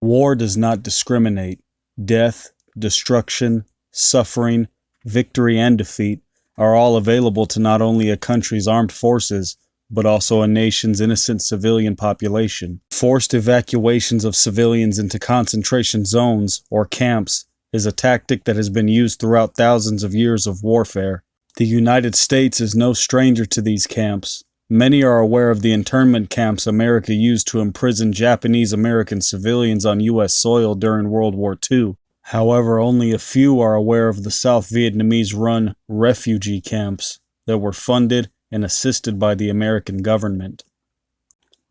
War does not discriminate. Death, destruction, suffering, victory, and defeat are all available to not only a country's armed forces, but also a nation's innocent civilian population. Forced evacuations of civilians into concentration zones, or camps, is a tactic that has been used throughout thousands of years of warfare. The United States is no stranger to these camps. Many are aware of the internment camps America used to imprison Japanese American civilians on U.S. soil during World War II. However, only a few are aware of the South Vietnamese-run refugee camps that were funded and assisted by the American government.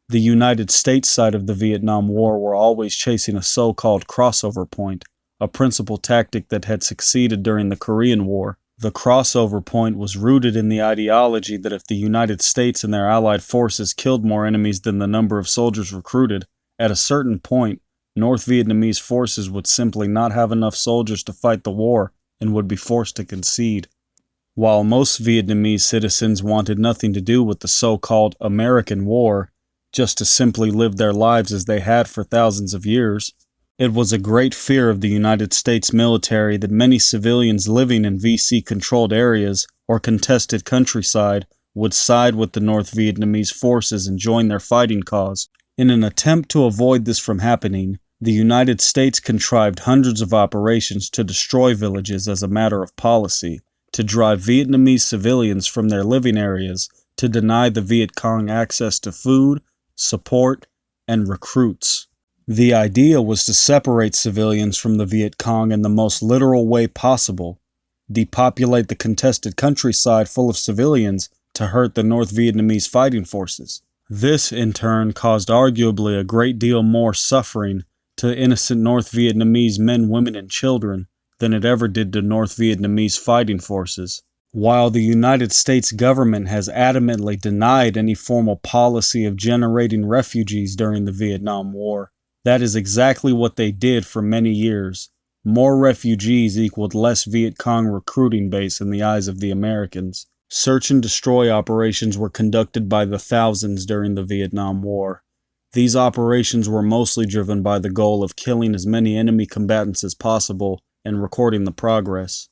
The United States side of the Vietnam War were always chasing a so-called crossover point, a principal tactic that had succeeded during the Korean War. The crossover point was rooted in the ideology that if the United States and their allied forces killed more enemies than the number of soldiers recruited, at a certain point, North Vietnamese forces would simply not have enough soldiers to fight the war and would be forced to concede. While most Vietnamese citizens wanted nothing to do with the so-called American War, just to simply live their lives as they had for thousands of years, it was a great fear of the United States military that many civilians living in VC-controlled areas or contested countryside would side with the North Vietnamese forces and join their fighting cause. In an attempt to avoid this from happening, the United States contrived hundreds of operations to destroy villages as a matter of policy, to drive Vietnamese civilians from their living areas, to deny the Viet Cong access to food, support, and recruits. The idea was to separate civilians from the Viet Cong in the most literal way possible, depopulate the contested countryside full of civilians to hurt the North Vietnamese fighting forces. This, in turn, caused arguably a great deal more suffering to innocent North Vietnamese men, women, and children than it ever did to North Vietnamese fighting forces. While the United States government has adamantly denied any formal policy of generating refugees during the Vietnam War, that is exactly what they did for many years. More refugees equaled less Viet Cong recruiting base in the eyes of the Americans. Search and destroy operations were conducted by the thousands during the Vietnam War. These operations were mostly driven by the goal of killing as many enemy combatants as possible and recording the progress.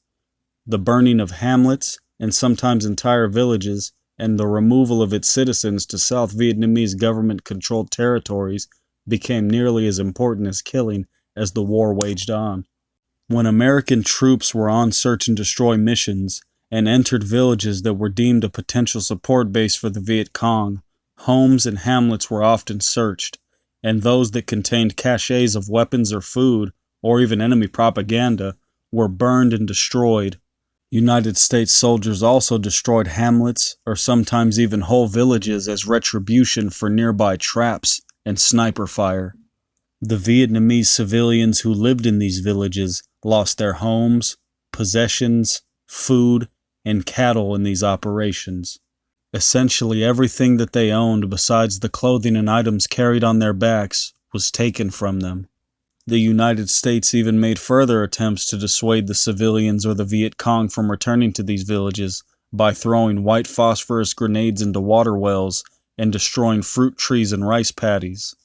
The burning of hamlets, and sometimes entire villages, and the removal of its citizens to South Vietnamese government-controlled territories became nearly as important as killing as the war waged on. When American troops were on search and destroy missions and entered villages that were deemed a potential support base for the Viet Cong, homes and hamlets were often searched, and those that contained caches of weapons or food, or even enemy propaganda, were burned and destroyed. United States soldiers also destroyed hamlets, or sometimes even whole villages, as retribution for nearby traps and sniper fire. The Vietnamese civilians who lived in these villages lost their homes, possessions, food, and cattle in these operations. Essentially everything that they owned besides the clothing and items carried on their backs was taken from them. The United States even made further attempts to dissuade the civilians or the Viet Cong from returning to these villages by throwing white phosphorus grenades into water wells and destroying fruit trees and rice paddies.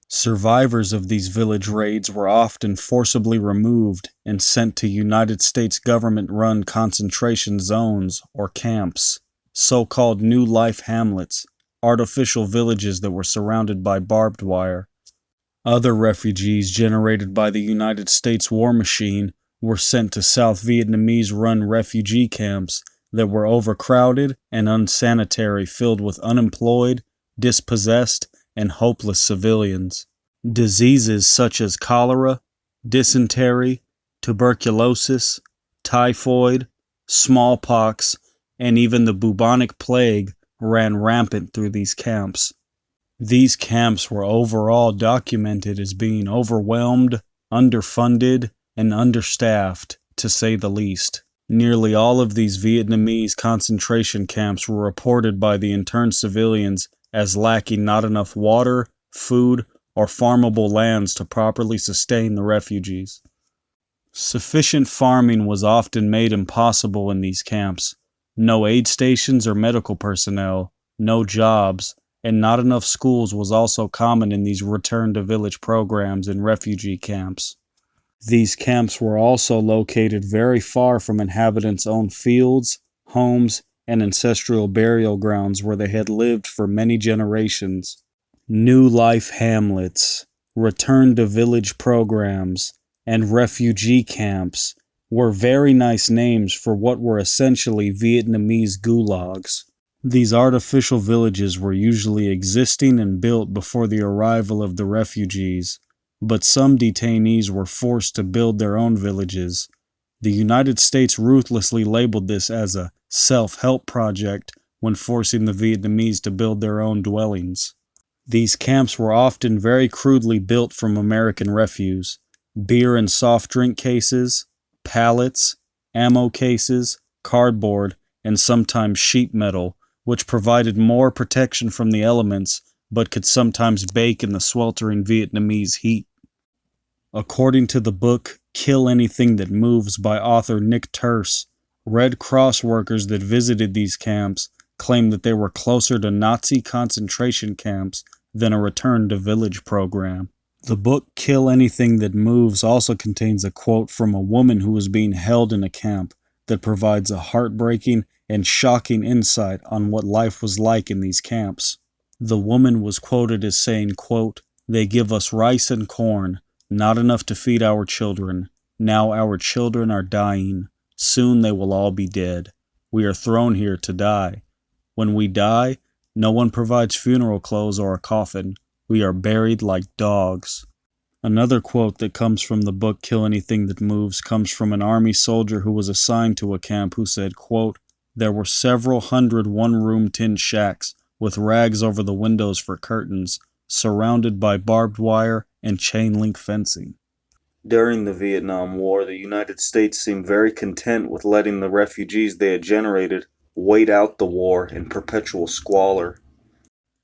Survivors of these village raids were often forcibly removed and sent to United States government-run concentration zones or camps, so-called New Life hamlets, artificial villages that were surrounded by barbed wire. Other refugees generated by the United States war machine were sent to South Vietnamese-run refugee camps that were overcrowded and unsanitary, filled with unemployed, dispossessed, and hopeless civilians. Diseases such as cholera, dysentery, tuberculosis, typhoid, smallpox, and even the bubonic plague ran rampant through these camps. These camps were overall documented as being overwhelmed, underfunded, and understaffed, to say the least. Nearly all of these Vietnamese concentration camps were reported by the interned civilians as lacking not enough water, food, or farmable lands to properly sustain the refugees. Sufficient farming was often made impossible in these camps. No aid stations or medical personnel, no jobs, and not enough schools was also common in these return-to-village programs in refugee camps. These camps were also located very far from inhabitants' own fields, homes, and ancestral burial grounds where they had lived for many generations. New life hamlets, return-to-village programs, and refugee camps were very nice names for what were essentially Vietnamese gulags. These artificial villages were usually existing and built before the arrival of the refugees, but some detainees were forced to build their own villages. The United States ruthlessly labeled this as a self-help project when forcing the Vietnamese to build their own dwellings. These camps were often very crudely built from American refuse: beer and soft drink cases, pallets, ammo cases, cardboard, and sometimes sheet metal, which provided more protection from the elements but could sometimes bake in the sweltering Vietnamese heat. According to the book Kill Anything That Moves by author Nick Terse, Red Cross workers that visited these camps claimed that they were closer to Nazi concentration camps than a return-to-village program. The book Kill Anything That Moves also contains a quote from a woman who was being held in a camp that provides a heartbreaking and shocking insight on what life was like in these camps. The woman was quoted as saying, quote, "They give us rice and corn, not enough to feed our children. Now our children are dying. Soon they will all be dead. We are thrown here to die. When we die, no one provides funeral clothes or a coffin. We are buried like dogs." Another quote that comes from the book Kill Anything That Moves comes from an army soldier who was assigned to a camp who said, quote, "There were several hundred one-room tin shacks with rags over the windows for curtains, surrounded by barbed wire and chain-link fencing." During the Vietnam War, the United States seemed very content with letting the refugees they had generated wait out the war in perpetual squalor,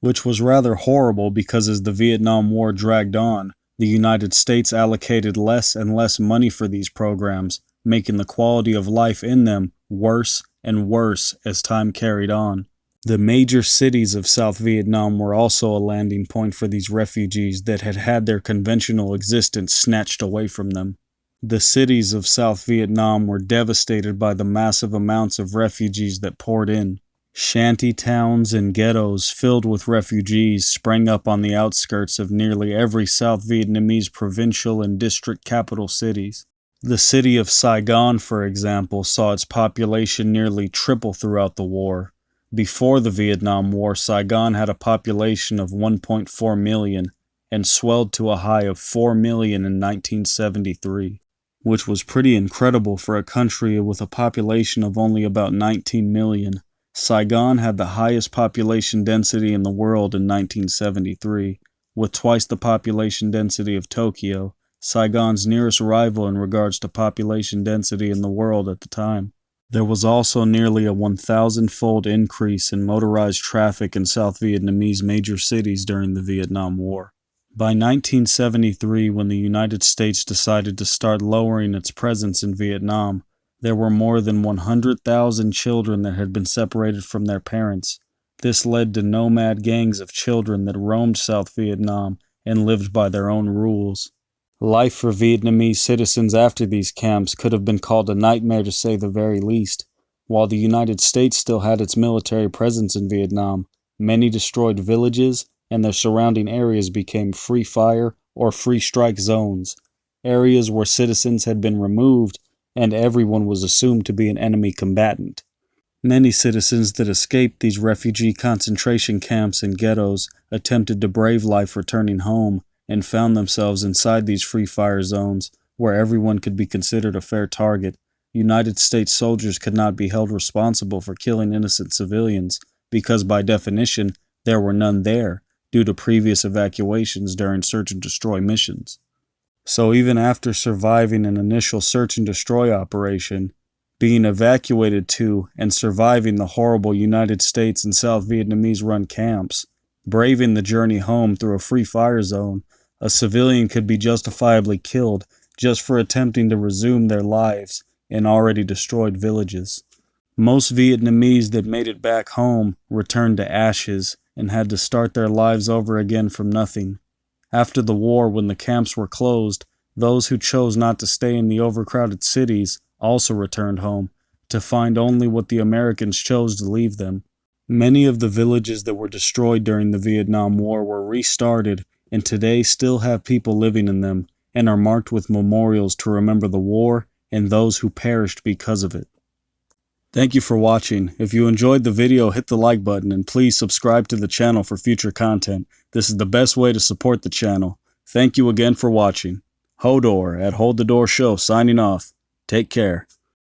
which was rather horrible because as the Vietnam War dragged on, the United States allocated less and less money for these programs, making the quality of life in them worse and worse as time carried on. The major cities of South Vietnam were also a landing point for these refugees that had had their conventional existence snatched away from them. The cities of South Vietnam were devastated by the massive amounts of refugees that poured in. Shanty towns and ghettos filled with refugees sprang up on the outskirts of nearly every South Vietnamese provincial and district capital cities. The city of Saigon, for example, saw its population nearly triple throughout the war. Before the Vietnam War, Saigon had a population of 1.4 million and swelled to a high of 4 million in 1973, which was pretty incredible for a country with a population of only about 19 million. Saigon had the highest population density in the world in 1973, with twice the population density of Tokyo, Saigon's nearest rival in regards to population density in the world at the time. There was also nearly a 1,000-fold increase in motorized traffic in South Vietnamese major cities during the Vietnam War. By 1973, when the United States decided to start lowering its presence in Vietnam, there were more than 100,000 children that had been separated from their parents. This led to nomad gangs of children that roamed South Vietnam and lived by their own rules. Life for Vietnamese citizens after these camps could have been called a nightmare to say the very least. While the United States still had its military presence in Vietnam, many destroyed villages and their surrounding areas became free fire or free strike zones, areas where citizens had been removed and everyone was assumed to be an enemy combatant. Many citizens that escaped these refugee concentration camps and ghettos attempted to brave life returning home and found themselves inside these free fire zones where everyone could be considered a fair target. United States soldiers could not be held responsible for killing innocent civilians because by definition there were none there due to previous evacuations during search and destroy missions. So even after surviving an initial search and destroy operation, being evacuated to and surviving the horrible United States and South Vietnamese run camps, braving the journey home through a free fire zone, a civilian could be justifiably killed just for attempting to resume their lives in already destroyed villages. Most Vietnamese that made it back home returned to ashes and had to start their lives over again from nothing. After the war, when the camps were closed, those who chose not to stay in the overcrowded cities also returned home, to find only what the Americans chose to leave them. Many of the villages that were destroyed during the Vietnam War were restarted and today still have people living in them and are marked with memorials to remember the war and those who perished because of it. Thank you for watching. If you enjoyed the video, hit the like button and please subscribe to the channel for future content. This is the best way to support the channel. Thank you again for watching. Hodor at Hold the Door Show signing off. Take care.